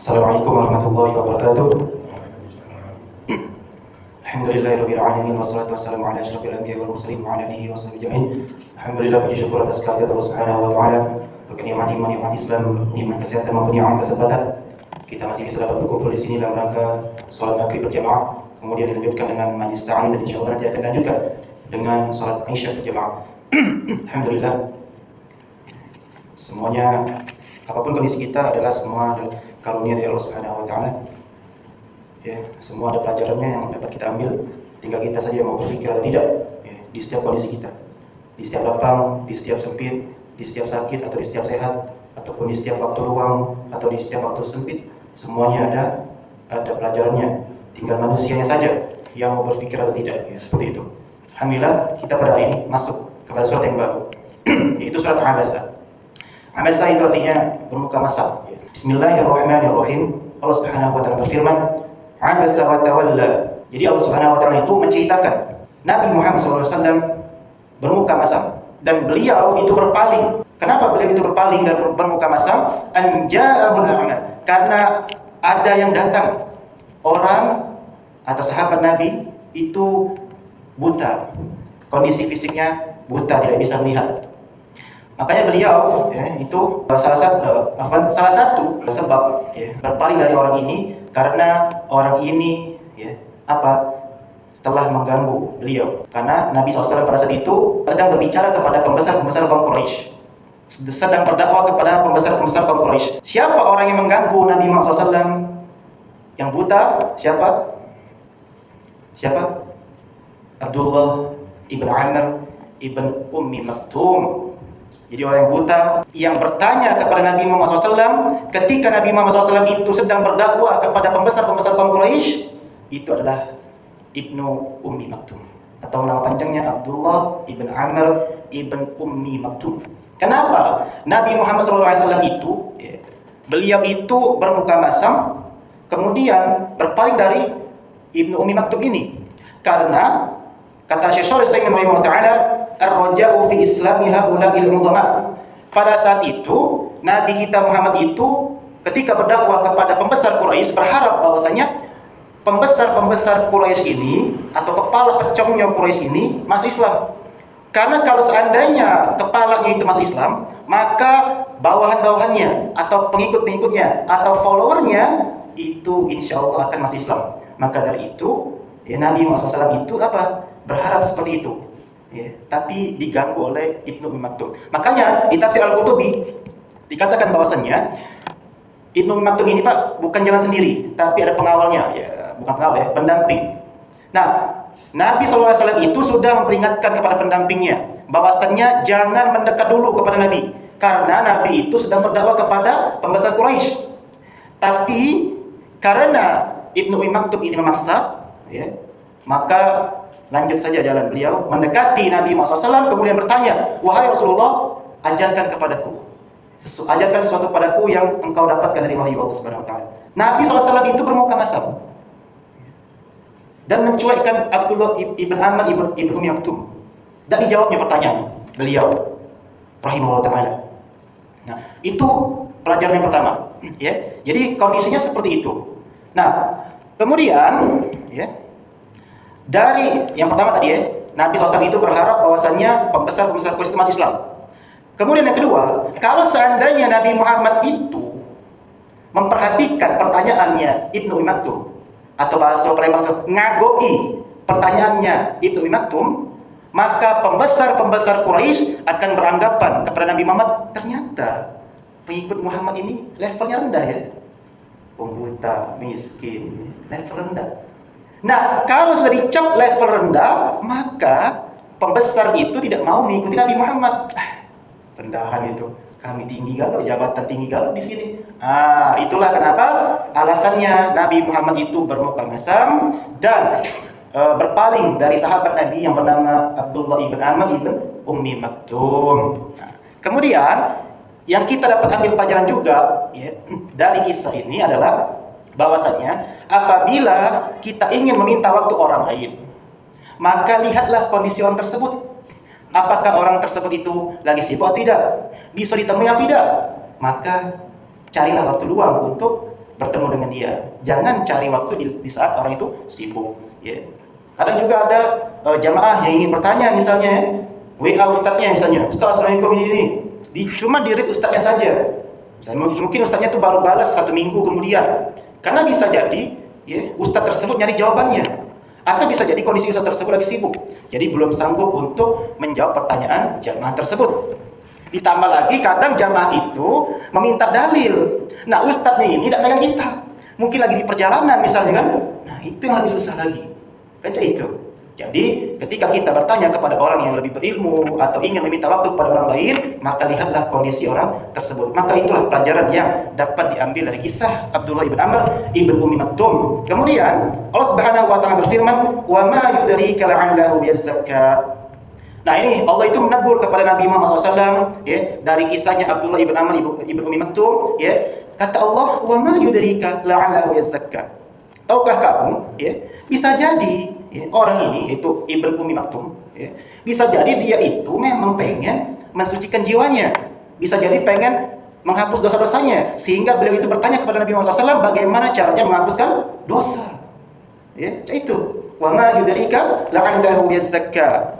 Assalamualaikum warahmatullahi wabarakatuh. Alhamdulillahirabbil alamin wassalatu wassalamu ala asyrofil anbiya'i wal mursalin wa ala alihi washabihi ajma'in. Alhamdulillah, puji syukur atas kehadirat Allah Subhanahu wa taala. Nikmat iman, nikmat Islam, nikmat kesehatan maupun nikmat kesempatan. Kita masih bisa dapat berkumpul di sini dalam rangka salat maghrib berjamaah. Kemudian dilanjutkan dengan majlis ta'lim dan insyaallah nanti akan lanjutkan dengan salat isya berjamaah. Alhamdulillah. Semuanya, apapun kondisi kita adalah semua karunia dari Allah Subhanahu wa taala. Ya, semua ada pelajarannya yang dapat kita ambil, tinggal kita saja mau berpikir atau tidak. Ya, di setiap kondisi kita. Di setiap lapang, di setiap sempit, di setiap sakit atau di setiap sehat, ataupun di setiap waktu luang atau di setiap waktu sempit, semuanya ada pelajarannya. Tinggal manusianya saja yang mau berpikir atau tidak. Ya, seperti itu. Alhamdulillah, kita pada hari ini masuk kepada surat yang baru. Yaitu surat Abasa. Abasa itu artinya bermuka masam. Bismillahirrahmanirrahim. Allah Subhanahu wa taala berfirman, Abasa wa tawalla. Jadi Allah Subhanahu wa taala itu menceritakan Nabi Muhammad SAW bermuka masam dan beliau itu berpaling. Kenapa beliau itu berpaling dan bermuka masam? An ja'ahul a'ma. Karena ada yang datang, orang atau sahabat Nabi itu buta. Kondisi fisiknya buta, tidak bisa melihat. Makanya beliau itu salah satu sebab berpaling dari orang ini karena orang ini telah mengganggu beliau. Karena Nabi SAW pada saat itu sedang berbicara kepada pembesar-pembesar kaum Quraisy, sedang berdakwah kepada pembesar-pembesar kaum Quraisy. Siapa orang yang mengganggu Nabi Muhammad SAW yang buta? Siapa? Abdullah ibn Amr ibn Ummi Maktum. Jadi orang yang buta yang bertanya kepada Nabi Muhammad SAW ketika Nabi Muhammad SAW itu sedang berdakwah kepada pembesar-pembesar kaum Quraisy, itu adalah Ibnu Ummi Maktum, atau nama panjangnya Abdullah ibn Amr ibn Ummi Maktum. Kenapa Nabi Muhammad SAW itu beliau itu bermuka masam kemudian berpaling dari Ibnu Ummi Maktum ini? Karena kata Syekh Shalih Al-Utsaimin rahimahullah taala, ar-raja'u fi islami haula'il ulama. Pada saat itu Nabi kita Muhammad itu ketika berdakwah kepada pembesar Quraisy berharap bahwasanya pembesar-pembesar Quraisy ini atau kepala pecongnya Quraisy ini masuk Islam. Karena kalau seandainya kepalanya itu masuk Islam, maka bawahan-bawahannya atau pengikut-pengikutnya atau followernya itu insya Allah akan masuk Islam. Maka dari itu Nabi Muhammad SAW itu berharap seperti itu. Tapi diganggu oleh Ibnu Ummi Maktum. Makanya di tafsir Al-Qurtubi dikatakan bahwasannya Ibnu Ummi Maktum ini bukan jalan sendiri, tapi ada pengawalnya. Bukan pengawal, pendamping. Nah, Nabi SAW itu sudah memperingatkan kepada pendampingnya bahwasannya jangan mendekat dulu kepada Nabi, karena Nabi itu sedang berdakwah kepada pembesar Quraisy. Tapi karena Ibnu Ummi Maktum ini memaksa, maka lanjut saja jalan beliau mendekati Nabi Muhammad SAW kemudian bertanya, wahai Rasulullah, ajarkan kepadaku, ajarkan sesuatu padaku yang engkau dapatkan dari wahyu Allah Subhanahu wa taala. Nabi SAW itu bermuka masam dan mencuekkan Abdullah ibn Amr ibn Ummi Maktum. Dan dijawabnya pertanyaan beliau rahimahullah taala. Nah, itu pelajaran yang pertama, Jadi kondisinya seperti itu. Nah, kemudian dari yang pertama tadi Nabi SAW itu berharap bahwasannya pembesar-pembesar Quraisy itu masuk Islam. Kemudian yang kedua, kalau seandainya Nabi Muhammad itu memperhatikan pertanyaannya Ibnu Ummi Maktum, atau bahasa lain ngagoi pertanyaannya Ibnu Ummi Maktum, maka pembesar-pembesar Quraisy akan beranggapan kepada Nabi Muhammad, ternyata pengikut Muhammad ini levelnya rendah pembuta, miskin, level rendah. Nah, kalau sudah dicap level rendah, maka pembesar itu tidak mau mengikuti Nabi Muhammad. Rendahan itu, kami tinggi galau, jabatan tinggi galau di sini. Itulah kenapa alasannya Nabi Muhammad itu bermuka masam dan berpaling dari sahabat Nabi yang bernama Abdullah ibn Amr ibn Ummi Maktum. Kemudian yang kita dapat ambil pelajaran juga dari kisah ini adalah bahwasanya apabila kita ingin meminta waktu orang lain, maka lihatlah kondisi orang tersebut. Apakah orang tersebut itu lagi sibuk atau tidak? Bisa ditemui atau tidak? Maka carilah waktu luang untuk bertemu dengan dia. Jangan cari waktu di saat orang itu sibuk. Ya. Kadang juga ada jamaah yang ingin bertanya misalnya, WA ustadznya misalnya, Ustaz, Assalamualaikum ini. Cuma di-read ustadznya saja. Mungkin ustadznya itu baru balas 1 minggu kemudian. Karena bisa jadi ya, ustadz tersebut nyari jawabannya. Atau bisa jadi kondisi ustadz tersebut lagi sibuk. Jadi belum sanggup untuk menjawab pertanyaan jamaah tersebut. Ditambah lagi kadang jamaah itu meminta dalil. Nah ustadznya ini tidak pegang kitab. Mungkin lagi di perjalanan misalnya kan. Nah itu yang lebih susah lagi. Kan itu. Jadi ketika kita bertanya kepada orang yang lebih berilmu atau ingin meminta waktu kepada orang lain, maka lihatlah kondisi orang tersebut. Maka itulah pelajaran yang dapat diambil dari kisah Abdullah ibn Amr ibn Ummi Maktum. Kemudian Allah Subhanahu wa taala berfirman, "Wa ma yudrika la'allahu yazakka." Nah ini Allah itu menegur kepada Nabi Muhammad SAW ya, dari kisahnya Abdullah ibn Amr ibn Ummi Maktum ya, kata Allah, "Wa ma yudrika la'allahu yazakka." Tahukah kamu ya, bisa jadi ya, orang ini itu Ibn Ummi Maktum ya, bisa jadi dia itu memang pengen mensucikan jiwanya, bisa jadi pengen menghapus dosa-dosanya, sehingga beliau itu bertanya kepada Nabi Muhammad SAW bagaimana caranya menghapuskan dosa ya, itu wa ma yudrika la'allahu yazakka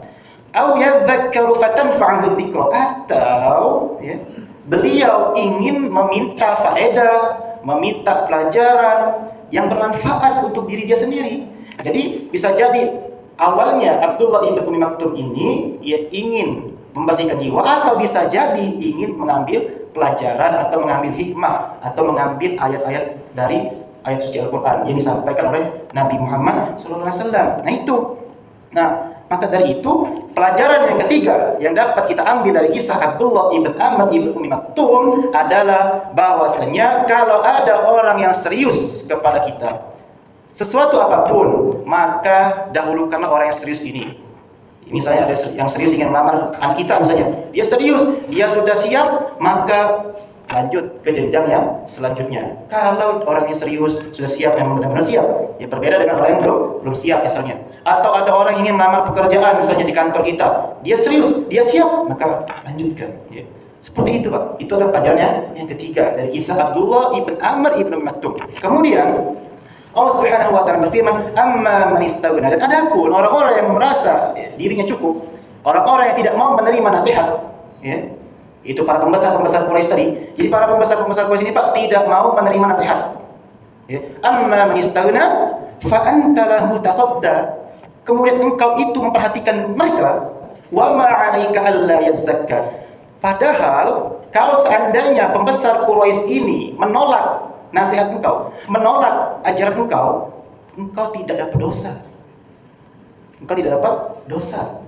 aw yadhakkaru fatanfa'ahu dzikra, atau ya, beliau ingin meminta faedah, meminta pelajaran yang bermanfaat untuk diri dia sendiri. Jadi bisa jadi awalnya Abdullah ibn Ummi Maktum ini ia ingin membersihkan jiwa, atau bisa jadi ingin mengambil pelajaran atau mengambil hikmah atau mengambil ayat-ayat dari ayat suci Al-Quran yang disampaikan oleh Nabi Muhammad SAW. Nah itu. Nah maka dari itu pelajaran yang ketiga yang dapat kita ambil dari kisah Abdullah ibn Amr ibn Ummi Maktum adalah bahwasanya kalau ada orang yang serius kepada kita sesuatu apapun, maka dahulukanlah orang yang serius ini. Misalnya ada yang serius ingin melamar anak kita misalnya, dia serius, dia sudah siap, maka lanjut ke jenjang yang selanjutnya. Kalau orang yang serius sudah siap, yang benar-benar siap, ya berbeda dengan orang yang belum siap misalnya. Atau ada orang yang ingin melamar pekerjaan misalnya di kantor kita, dia serius, dia siap, maka lanjutkan. Ya. Seperti itu Pak. Itu adalah pelajarannya yang ketiga dari kisah Abdullah ibn Amr ibn Maktum. Kemudian Allah Subhanahu wa taala berfirman, "Amma man istaghna." Dan adapun orang-orang yang merasa ya, dirinya cukup, orang-orang yang tidak mau menerima nasihat, ya. Itu para pembesar-pembesar Quraisy tadi. Jadi para pembesar-pembesar Quraisy ini Pak tidak mau menerima nasihat. Ya. Amma man istaghna fa anta lahu tasadda. Kemudian engkau itu memperhatikan mereka, wa ma 'alaika alla yazakka. Padahal kalau seandainya pembesar Quraisy ini menolak nasihat engkau, menolak ajaran engkau tidak dapat dosa. Engkau tidak dapat dosa.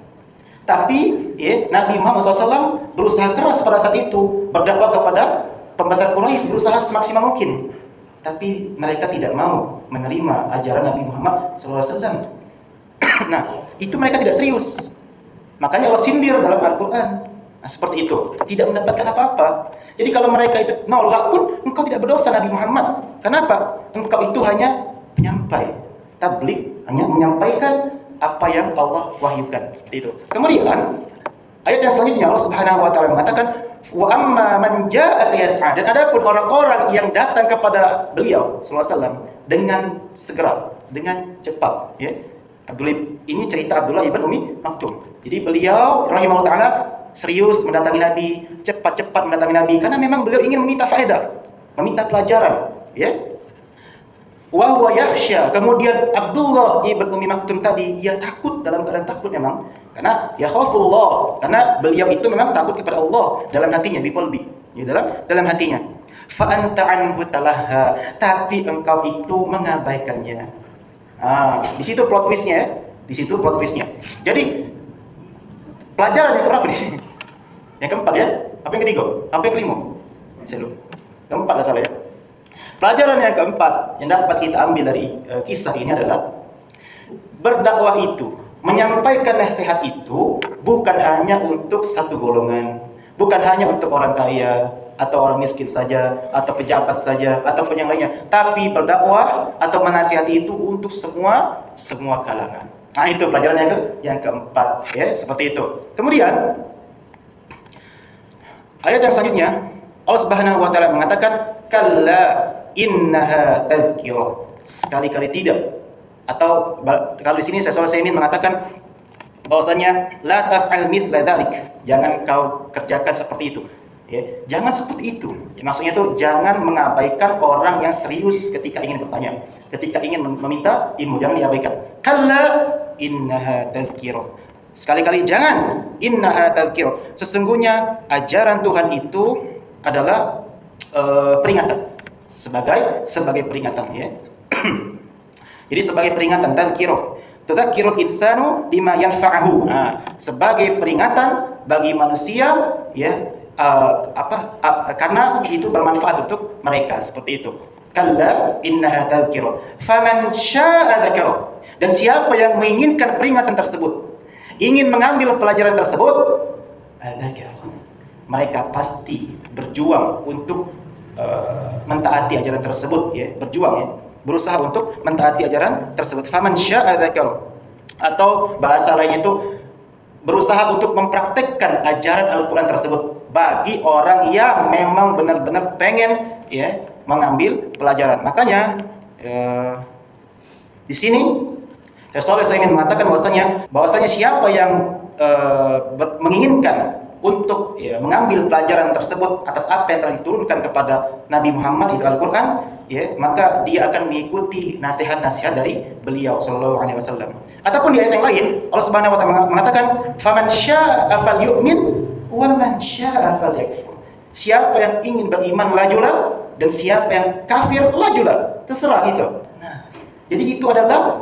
Tapi ya, Nabi Muhammad SAW berusaha keras pada saat itu berdakwah kepada pembesar Quraisy, berusaha semaksimal mungkin. Tapi mereka tidak mau menerima ajaran Nabi Muhammad SAW. Nah, itu mereka tidak serius. Makanya Allah sindir dalam Al-Quran. Nah, seperti itu, tidak mendapatkan apa-apa. Jadi kalau mereka itu nolak pun, engkau tidak berdosa Nabi Muhammad. Kenapa? Engkau itu hanya penyampai, tabligh, hanya menyampaikan apa yang Allah wahyukan. Seperti itu. Kemudian ayat yang selanjutnya Allah Subhanahu wa taala mengatakan, "Wa amma man jaa'a yas'a." Dan adapun orang-orang yang datang kepada beliau sallallahu alaihi wasallam dengan segera, dengan cepat, ya. Ini cerita Abdullah ibn Ummi Maktum. Jadi beliau rahimahullah taala serius mendatangi Nabi, cepat-cepat mendatangi Nabi karena memang beliau ingin meminta faedah, meminta pelajaran, ya. Wa huwa yakhsha. Kemudian Abdullah ibn Ummi Maktum tadi dia takut, dalam keadaan takut memang, karena yakhafullah, karena beliau itu memang takut kepada Allah dalam hatinya, biqalbi, ya, dalam hatinya. Fa anta anhu talaha, tapi engkau itu mengabaikannya. Di situ plot twist-nya, Jadi pelajaran yang berapa di sini? Yang keempat ya? Apa yang ketiga? Apa yang kelima? Saya lupa. Keempat lah salah ya. Pelajaran yang keempat yang dapat kita ambil dari kisah ini adalah berdakwah itu, menyampaikan nasihat itu bukan hanya untuk satu golongan, bukan hanya untuk orang kaya atau orang miskin saja, atau pejabat saja, ataupun yang lainnya. Tapi berdakwah atau menasihati itu untuk semua kalangan. Nah itu pelajaran yang keempat, ya, seperti itu. Kemudian ayat yang selanjutnya Allah Subhanahu wa taala mengatakan, "Kalla innaha tadhkirah. Sekali-kali tidak. Atau kalau di sini saya ingin mengatakan bahwasanya la taf'al mithla dzalik. Jangan kau kerjakan seperti itu. Ya, jangan seperti itu. Ya, maksudnya itu jangan mengabaikan orang yang serius ketika ingin bertanya, ketika ingin meminta ilmu, jangan diabaikan. Kalla innaha tadhkirah. Sekali-kali jangan, innaha tadhkirah. Sesungguhnya ajaran Tuhan itu adalah peringatan. Sebagai peringatan, ya. Jadi sebagai peringatan, tadhkirah. Tudzakkirul insanu bima yanfa'uhu. Nah, sebagai peringatan bagi manusia, ya, karena itu bermanfaat untuk mereka, seperti itu. Kalla innaha tadhkirah. Faman syaa'a dzakara. Dan siapa yang menginginkan peringatan tersebut, ingin mengambil pelajaran tersebut, adzakara. Mereka pasti berjuang untuk mentaati ajaran tersebut, ya, berjuang, ya, berusaha untuk mentaati ajaran tersebut. Faman syaa'a dzakara. Atau bahasa lainnya itu berusaha untuk mempraktekkan ajaran Al-Quran tersebut bagi orang yang memang benar-benar pengen, ya, mengambil pelajaran. Makanya di sini saya ingin mengatakan bahwasanya siapa yang menginginkan untuk, ya, mengambil pelajaran tersebut atas apa yang telah diturunkan kepada Nabi Muhammad di Al-Quran, ya, maka dia akan mengikuti nasihat-nasihat dari beliau sallallahu alaihi wasallam. Ataupun di ayat yang lain Allah Subhanahu wa taala mengatakan faman syaa'a falyu'min wa man syaa'a falyakfur. Siapa yang ingin beriman lajulah, dan siapa yang kafir lajulah, terserah itu. Nah, jadi itu adalah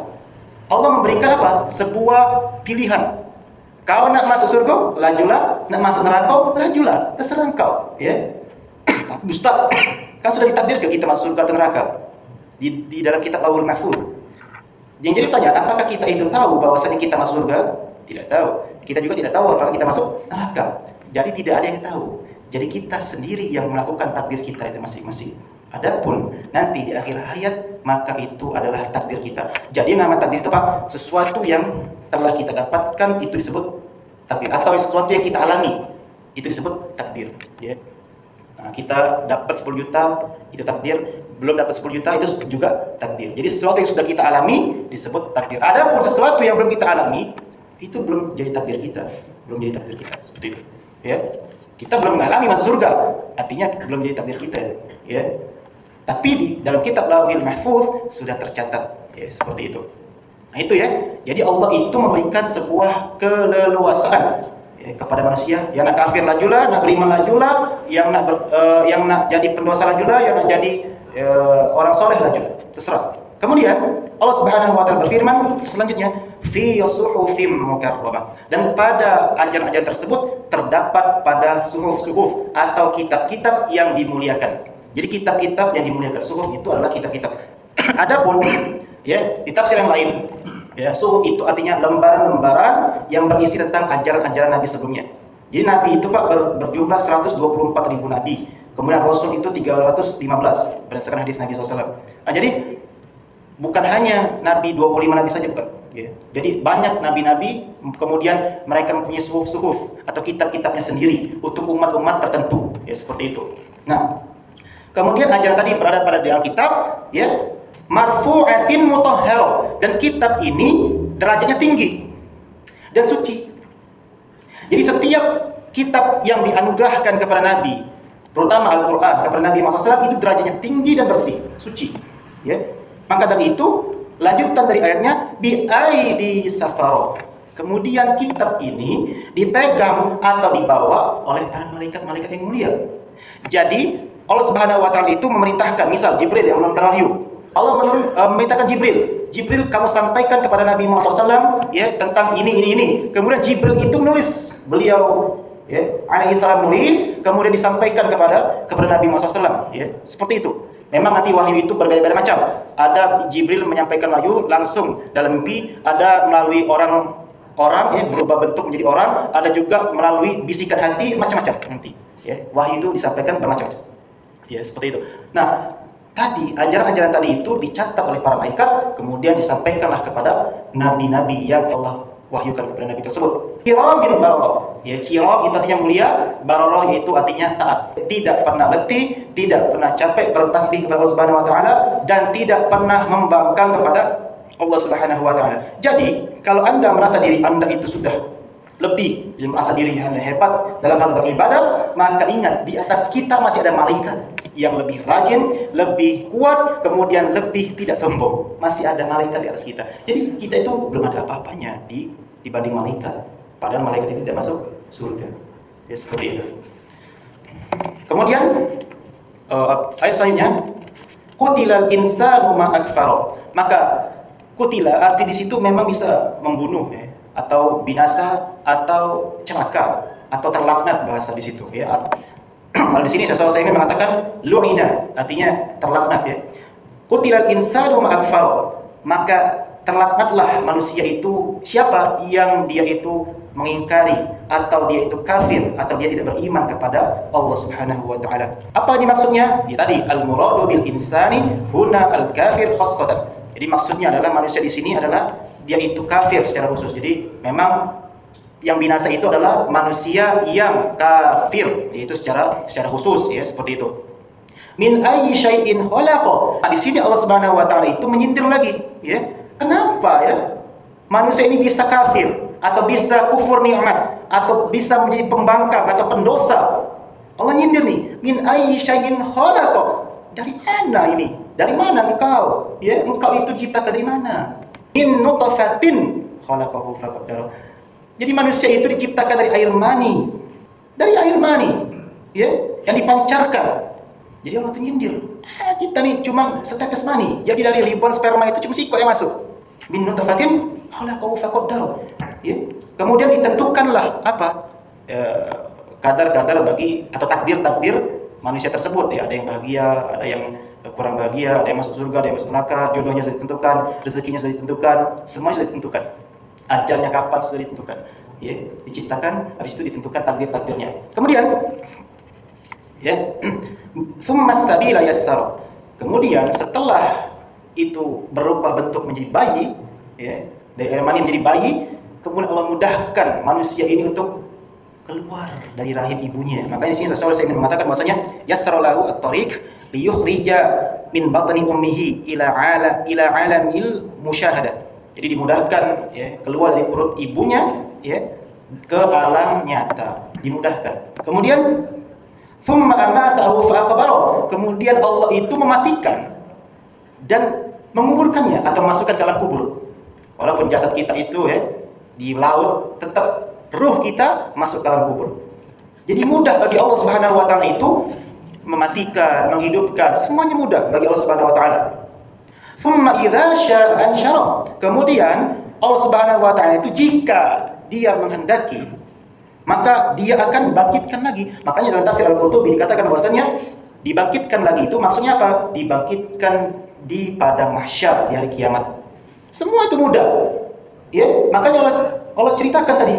Allah memberikan apa? Sebuah pilihan. Kau nak masuk surga, lajulah. Nak masuk neraka, lajulah. Terserah kau, ya. Tapi Ustaz, kan sudah ditakdirkan kita masuk surga atau neraka di dalam kitab Lauhul Mahfuz. Yang jadi pertanyaan, apakah kita itu tahu bahwasanya kita masuk surga? Tidak tahu. Kita juga tidak tahu apakah kita masuk neraka. Jadi tidak ada yang tahu. Jadi kita sendiri yang melakukan takdir kita itu masing-masing. Adapun nanti di akhir hayat, maka itu adalah takdir kita. Jadi nama takdir itu apa? Sesuatu yang telah kita dapatkan itu disebut takdir, atau sesuatu yang kita alami itu disebut takdir, ya. Nah, kita dapat 10 juta itu takdir, belum dapat 10 juta itu juga takdir. Jadi sesuatu yang sudah kita alami disebut takdir. Adapun sesuatu yang belum kita alami itu belum jadi takdir kita, seperti itu, ya. Kita belum mengalami masuk surga, artinya belum jadi takdir kita, ya. Tapi di dalam kitab Lauhul Mahfuz sudah tercatat, ya, seperti itu. Nah, itu, ya. Jadi Allah itu memberikan sebuah keleluasaan, ya, kepada manusia. Yang nak kafir lajulah, nak beriman lajulah, yang nak jadi pendosa lajulah, yang nak jadi orang soleh lajulah, terserah. Kemudian Allah Subhanahu wa taala berfirman selanjutnya, fi suhufim mukarramah. Dan pada ajaran-ajaran tersebut terdapat pada suhuf-suhuf atau kitab-kitab yang dimuliakan. Jadi kitab-kitab yang dimuliakan, suhuf itu adalah kitab-kitab. Adapun, ya, di tafsir yang lain, ya, suhuf itu artinya lembaran-lembaran yang berisi tentang ajaran-ajaran Nabi sebelumnya. Jadi Nabi itu, Pak, berjumlah 124.000 Nabi. Kemudian Rasul itu 315 berdasarkan hadis Nabi SAW. Nah, jadi bukan hanya Nabi 25 Nabi saja, bukan, ya. Jadi banyak Nabi-Nabi, kemudian mereka mempunyai suhuf-suhuf atau kitab-kitabnya sendiri untuk umat-umat tertentu, ya, seperti itu. Nah, kemudian ajaran tadi berada pada dalam kitab, ya, marfu'atin mutahharah, dan kitab ini derajatnya tinggi dan suci. Jadi setiap kitab yang dianugerahkan kepada Nabi, terutama Al-Quran, kepada Nabi Muhammad SAW, itu derajatnya tinggi dan bersih, suci, ya. Maka dari itu lanjutan dari ayatnya bi aidi safarah. Kemudian kitab ini dipegang atau dibawa oleh para malaikat-malaikat yang mulia. Jadi Allah Subhanahu wa taala itu memerintahkan, misal Jibril yang menurunkan wahyu. Allah memerintahkan Jibril, kamu sampaikan kepada Nabi Muhammad SAW, ya, tentang ini. Kemudian Jibril itu menulis, beliau, ya, alaihi salam nulis, kemudian disampaikan kepada Nabi Muhammad SAW, ya, seperti itu. Memang nanti wahyu itu berbeda-beda macam. Ada Jibril menyampaikan wahyu langsung dalam mimpi, ada melalui orang, ya, berubah bentuk menjadi orang, ada juga melalui bisikan hati, macam-macam nanti, ya. Wahyu itu disampaikan bermacam-macam, ya, seperti itu. Nah, tadi ajaran-ajaran tadi itu dicatat oleh para malaikat, kemudian disampaikanlah kepada nabi-nabi yang Allah wahyukan kepada nabi tersebut. Kiramin bararah. Ya, kiram itu artinya mulia, bararah itu artinya taat. Tidak pernah letih, tidak pernah capek bertasbih kepada Allah Subhanahu wa taala, dan tidak pernah membangkang kepada Allah Subhanahu wa taala. Jadi, kalau Anda merasa diri Anda itu sudah lebih, merasa dirinya Anda hebat dalam hal beribadah, maka ingat, di atas kita masih ada malaikat yang lebih rajin, lebih kuat, kemudian lebih tidak sombong. Masih ada malaikat di atas kita. Jadi kita itu belum ada apa-apanya dibanding malaikat. Padahal malaikat itu tidak masuk surga. Ya, seperti itu. Kemudian ayat selanjutnya, qutilal insanu ma akfara. Maka kutila arti di situ memang bisa membunuh, ya, atau binasa, atau celaka, atau terlaknat bahasa di situ, ya. Kalau di sini Syaikhul mengatakan lu'ina, artinya terlaknat, ya. Qutilal insanu ma akfara. Maka terlaknatlah manusia itu, siapa yang dia itu mengingkari, atau dia itu kafir, atau dia tidak beriman kepada Allah Subhanahu wa taala. Apa ini maksudnya? Ya tadi, al-muradu bil insani huna al-kafir khassatan. Jadi maksudnya adalah manusia di sini adalah dia itu kafir secara khusus. Jadi memang yang binasa itu adalah manusia yang kafir, yaitu secara khusus, ya, seperti itu. Min ayyi syai'in khalaqa. Nah, di sini Allah Subhanahu wa taala itu menyindir lagi, ya. Kenapa, ya? Manusia ini bisa kafir, atau bisa kufur nikmat, atau bisa menjadi pembangkang atau pendosa. Allah nyindir nih, min ayyi syai'in khalaqa. Dari mana ini? Dari mana engkau? Ya, engkau itu diciptakan dari mana? Min nutfatin khalaqahu faqaddara. Jadi manusia itu diciptakan dari air mani. Dari air mani, ya, yang dipancarkan. Jadi Allah menyindir. Kita nih cuma setetes mani. Jadi dari ribuan sperma itu cuma sikok yang masuk. Min nutfatin khalaqahu faqaddara. Ya. Kemudian ditentukanlah apa? Kadar-kadar bagi atau takdir-takdir manusia tersebut, ya. Ada yang bahagia, ada yang kurang bahagia, ada yang masuk surga, ada yang masuk neraka, jodohnya sudah ditentukan, rezekinya sudah ditentukan, semuanya sudah ditentukan. Ajalnya kapan sudah ditentukan. Ya, diciptakan, habis itu ditentukan takdir-takdirnya. Kemudian, ya, tsummas sabila yassara. Kemudian setelah itu berubah bentuk menjadi bayi, ya, dari air mani menjadi bayi, kemudian Allah mudahkan manusia ini untuk keluar dari rahim ibunya. Makanya di sini Rasulullah ingin mengatakan bahwasanya yassara lahu at-tariq liyukhrija min batni ummihi ila alamil musyahadah. Jadi dimudahkan, ya, keluar dari perut ibunya, ya, ke alam nyata, dimudahkan. Kemudian thumma amatahu fa aqbara. Kemudian Allah itu mematikan dan menguburkannya atau masukkan ke alam kubur. Walaupun jasad kita itu, ya, di laut, tetap ruh kita masuk ke alam kubur. Jadi mudah bagi Allah Subhanahu wa taala itu mematikan, menghidupkan, semuanya mudah bagi Allah Subhanahu wa taala. Thumma idza syaa ansyara. Kemudian Allah Subhanahu wa taala itu jika dia menghendaki, maka dia akan bangkitkan lagi. Makanya dalam tafsir Al-Qurtubi dikatakan bahwasanya dibangkitkan lagi itu maksudnya apa? Dibangkitkan di padang mahsyar di hari kiamat. Semua itu mudah. Ya, makanya Allah ceritakan tadi.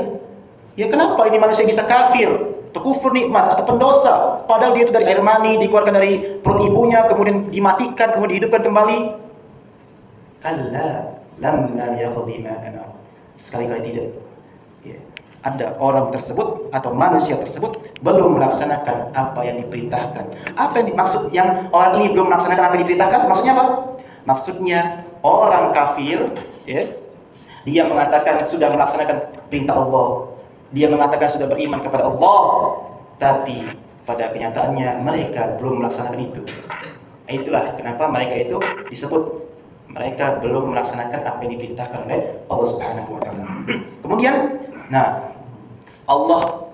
Ya, kenapa ini manusia bisa kafir, atau kufur nikmat, atau pendosa, padahal dia itu dari air mani, dikeluarkan dari perut ibunya, kemudian dimatikan, kemudian dihidupkan kembali. Kalla lamma yaqdi ma amara. Sekali-kali tidak. Ya. Ada orang tersebut atau manusia tersebut belum melaksanakan apa yang diperintahkan. Apa yang dimaksud yang orang ini belum melaksanakan apa yang diperintahkan? Maksudnya apa? Maksudnya orang kafir, ya, dia mengatakan sudah melaksanakan perintah Allah. Dia mengatakan sudah beriman kepada Allah, tapi pada kenyataannya mereka belum melaksanakan itu. Nah, itulah kenapa mereka itu disebut mereka belum melaksanakan apa yang diperintahkan oleh Allah Subhanahu wa taala. Kemudian, nah, Allah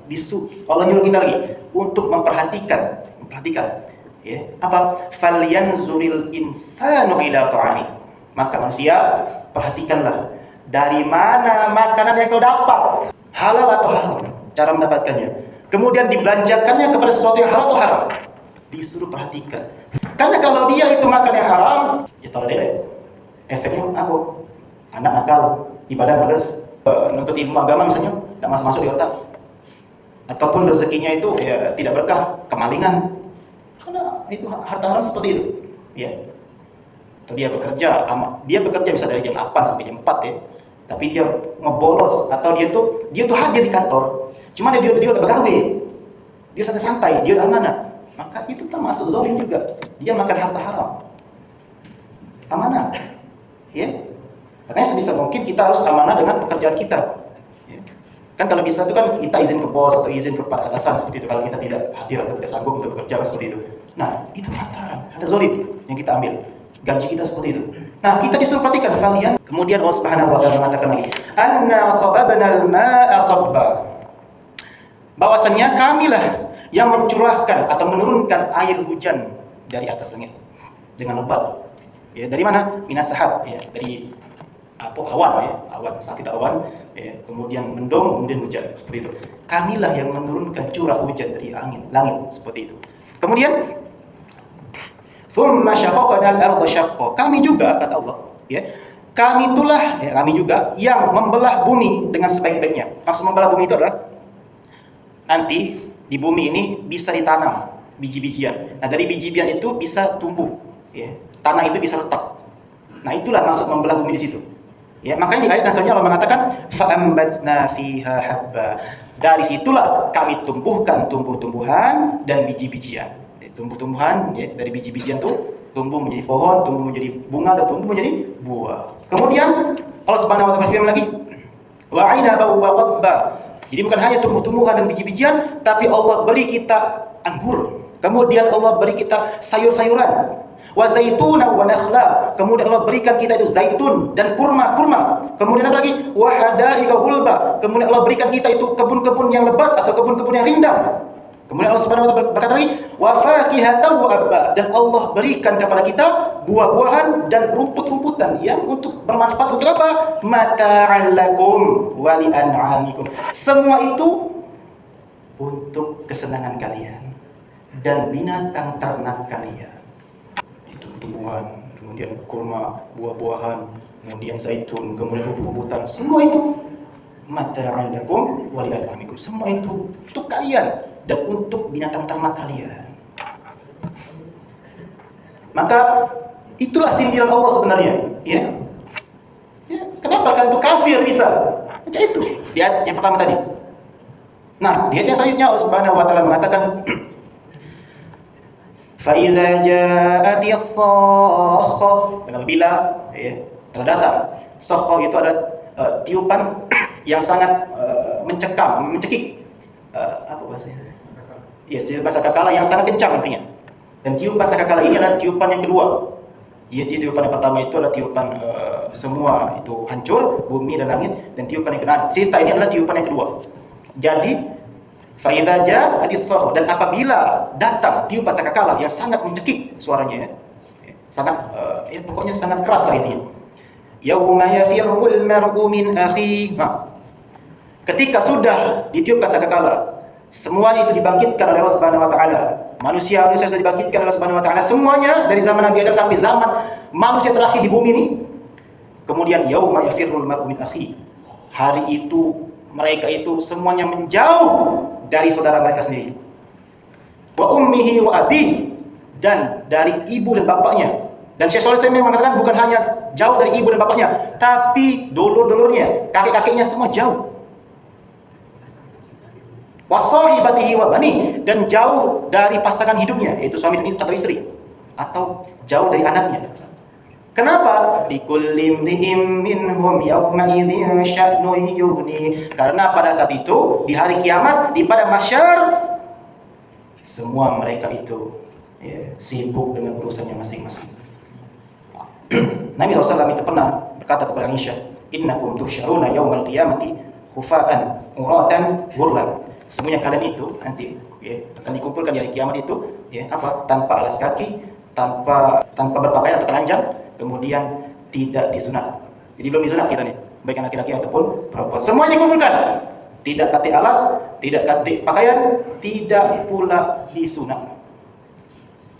nyuruh kita lagi untuk memperhatikan, ya, apa? Falyanzuril insanu ila ta'ani. Maka manusia, perhatikanlah dari mana makanan yang kau dapat, halal atau haram, cara mendapatkannya. Kemudian dibelanjakannya kepada sesuatu yang halal atau haram. Disuruh perhatikan. Karena kalau dia itu makan yang haram, ya tahu deh, efeknya apa? Anak nakal, ibadah males, nuntut ilmu agama misalnya, tidak masuk di otak. Ataupun rezekinya itu ya tidak berkah, kemalingan. Karena itu harta haram seperti itu. Ya. Atau dia bekerja bisa dari jam 8 sampai jam 4, ya. tapi dia ngebolos atau dia tuh hadir di kantor, cuma dia udah begawe, dia santai-santai, dia udah amanah, maka itu termasuk zalim juga. Dia makan harta haram, amanah, ya. Makanya sebisa mungkin kita harus amanah dengan pekerjaan kita. Ya. Kan kalau bisa itu kan kita izin ke bos atau izin kepada atasan seperti itu kalau kita tidak hadir atau tidak sanggup untuk bekerja seperti itu. Nah, itu harta zalim yang kita ambil. Gaji kita seperti itu. Nah, kita disuruh perhatikan kalian. Kemudian Allah Subhanahu wa taala mengatakan lagi, "Anna sababna al-ma'a sabba." Bahwasanya kamilah yang mencurahkan atau menurunkan air hujan dari atas langit dengan lebat. Ya, dari mana? Minas sahab, ya, dari awan, ya, awan, saat kita awan, ya, kemudian mendung, kemudian hujan, seperti itu. Kamilah yang menurunkan curah hujan dari langit, seperti itu. Kemudian thumma syaqaqna al-ardha syaqqa. Kami juga, kata Allah, ya. Kami juga yang membelah bumi dengan sebaik-baiknya. Maksud membelah bumi itu adalah nanti di bumi ini bisa ditanam biji-bijian. Nah, dari biji-bijian itu bisa tumbuh, ya. Tanah itu bisa retak. Nah, itulah maksud membelah bumi di situ. Ya, makanya di ayat yang selanjutnya Allah mengatakan fa'ambatna fiha habba. Dari situlah kami tumbuhkan tumbuh-tumbuhan dan biji-bijian. Tumbuh-tumbuhan, ya, dari biji-bijian tuh tumbuh menjadi pohon, tumbuh menjadi bunga, dan tumbuh menjadi buah. Kemudian Allah Subhanahu wa taala berfirman lagi, wa 'inaba wa qadba. Jadi bukan hanya tumbuh-tumbuhan dan biji-bijian, tapi Allah beri kita anggur. Kemudian Allah beri kita sayur-sayuran. Wa zaituna wa nakhla. Kemudian Allah berikan kita itu zaitun dan kurma. Kemudian apa lagi? Wa hada'iqa gulba. Kemudian Allah berikan kita itu kebun-kebun yang lebat atau kebun-kebun yang rindang. Kemudian Allah Subhanahu wa taala berkata lagi, wa fakihatan wa abba, dan Allah berikan kepada kita buah-buahan dan rumput-rumputan yang untuk bermanfaat untuk apa? Mata'an lakum wa li an'amikum. Semua itu untuk kesenangan kalian dan binatang ternak kalian. Itu tumbuhan, kemudian kurma, buah-buahan, kemudian zaitun, kemudian rumput-rumputan. Semua itu mata'an lakum wa li an'amikum. Semua itu untuk kalian dan untuk binatang ternak kalian. Maka itulah sindiran Allah sebenarnya, ya. Ya, kenapa kan untuk kafir bisa? Macam itu. Di ayat yang pertama tadi. Nah, di ayat yang selanjutnya Allah Subhanahu wa taala mengatakan fa idza ja'atis sakhah, bila, ya, telah datang. Sakhah itu adalah tiupan yang sangat mencekik. Apa bahasanya? Yes, tiupan sangkakala yang sangat kencang artinya. Dan tiupan sangkakala ini adalah tiupan yang kedua. Jadi tiupan yang pertama itu adalah tiupan semua itu hancur, bumi dan langit, dan tiupan yang kedua. Cerita ini adalah tiupan yang kedua. Jadi fa idza ja'atis sakhah, dan apabila datang tiupan sangkakala yang sangat mencekik suaranya, ya, sangat pokoknya sangat keras intinya. Yauma yafirrul mar'u min akhihi. Ketika sudah ditiupkan sangkakala, semuanya itu dibangkitkan oleh Allah Subhanahu wa taala. Manusia sudah dibangkitkan oleh Allah Subhanahu wa taala, semuanya dari zaman Nabi Adam sampai zaman manusia terakhir di bumi ini. Kemudian yauma yafirrul mar'u min akhihi. Hari itu mereka itu semuanya menjauh dari saudara mereka sendiri. Wa ummihi wa abihi, dan dari ibu dan bapaknya. Dan Syekh Shalih Utsaimin mengatakan bukan hanya jauh dari ibu dan bapaknya, tapi dulur-dulurnya, kakek-kakeknya semua jauh. Wasahibatihi wa bani, dan jauh dari pasangan hidupnya, yaitu suami atau istri, atau jauh dari anaknya. Kenapa? Likulli imri'in minhum yawma idzin sya'nun yughni. Karena pada saat itu, di hari kiamat, di padang mahsyar, semua mereka itu, ya, sibuk dengan urusannya masing-masing. Nabi SAW itu pernah berkata kepada Aisyah, innakum tuhsyaruna yawmal qiyamati khufa'an uratan ghurlan. Semuanya kalian itu nanti, ya, akan dikumpulkan di hari kiamat itu, ya, tanpa alas kaki, tanpa berpakaian atau telanjang, kemudian tidak disunat. Jadi belum disunat kita nih, baik laki-laki ataupun perempuan. Semuanya dikumpulkan. Tidak kati alas, tidak kati pakaian, tidak pula disunat.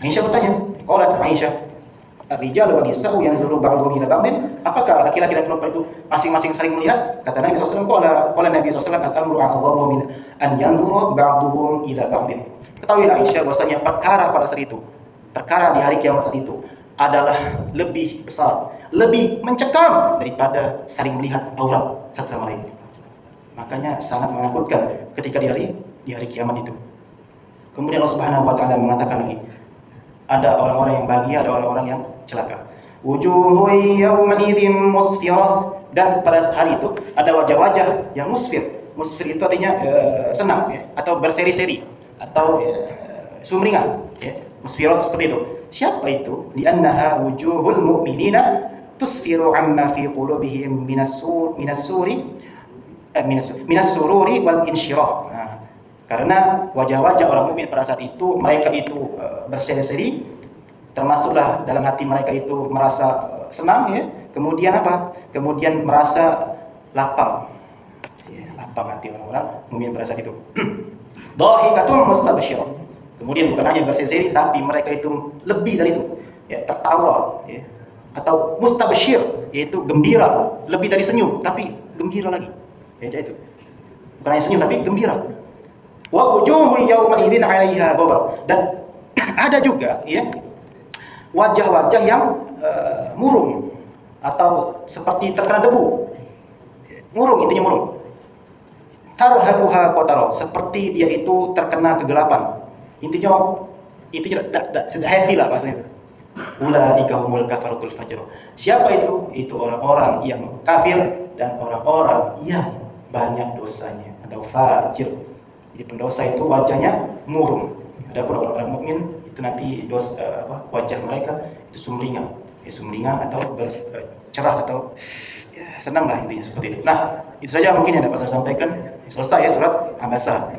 Aisyah bertanya, qalat Aisyah, ar-rijal wa nisa'u yanzuru ba'dhum ila ba'dhin. Apakah laki-laki dan perempuan itu masing-masing saling melihat? Kata Nabi SAW, qala Nabi SAW, al-amru a'dhamu min an yanzura ba'dhum ila ba'dhin. Ketahuilah Aisyah bahwasanya perkara pada saat itu, perkara di hari kiamat saat itu adalah lebih besar, lebih mencekam daripada saling melihat aurat satu sama lain. Makanya sangat menakutkan ketika di hari kiamat itu. Kemudian Allah Subhanahu wa taala mengatakan lagi, ada orang-orang yang bahagia, ada orang-orang yang celaka. Wujuhun yawma idzin musfirah, dan pada hari itu ada wajah-wajah yang musfir. Musfir itu artinya senang ya, atau berseri-seri atau sumringah ya. Musfirat seperti itu. Siapa itu? Li'annaha wujuhul mu'minina tusfiru amma fi qulubihim minas sururi wal insyirah. Nah, karena wajah-wajah orang mukmin pada saat itu, mereka itu berseri-seri, termasuklah dalam hati mereka itu merasa senang ya. Kemudian apa? Kemudian merasa lapang. Ya, lapang hati orang-orang mukmin pada saat itu. Dhahikatun mustabsyirah. Kemudian bukan hanya berseri-seri, tapi mereka itu lebih dari itu, ya, tertawa ya. Atau mustabsyir, yaitu gembira, lebih dari senyum, tapi gembira lagi. Ya, itu. Bukan hanya senyum tapi gembira. Wa wujuhun yawma idzin 'alaiha ghabar. Dan ada juga ya wajah-wajah yang murung atau seperti terkena debu. Murung, intinya murung. Tarhaquha qatara, seperti dia itu terkena kegelapan. Intinya itu tidak happy lah bahasanya. Ulaika humul kafaratul fajr. Siapa itu? Itu orang-orang yang kafir dan orang-orang yang banyak dosanya atau fajir. Jadi pendosa itu wajahnya murung. Adapun orang-orang mukmin itu nanti wajah mereka itu sumringah, ya, sumringah atau cerah atau ya, senang lah intinya seperti itu. Nah, itu saja mungkin yang dapat saya sampaikan. Selesai ya surat Abasa.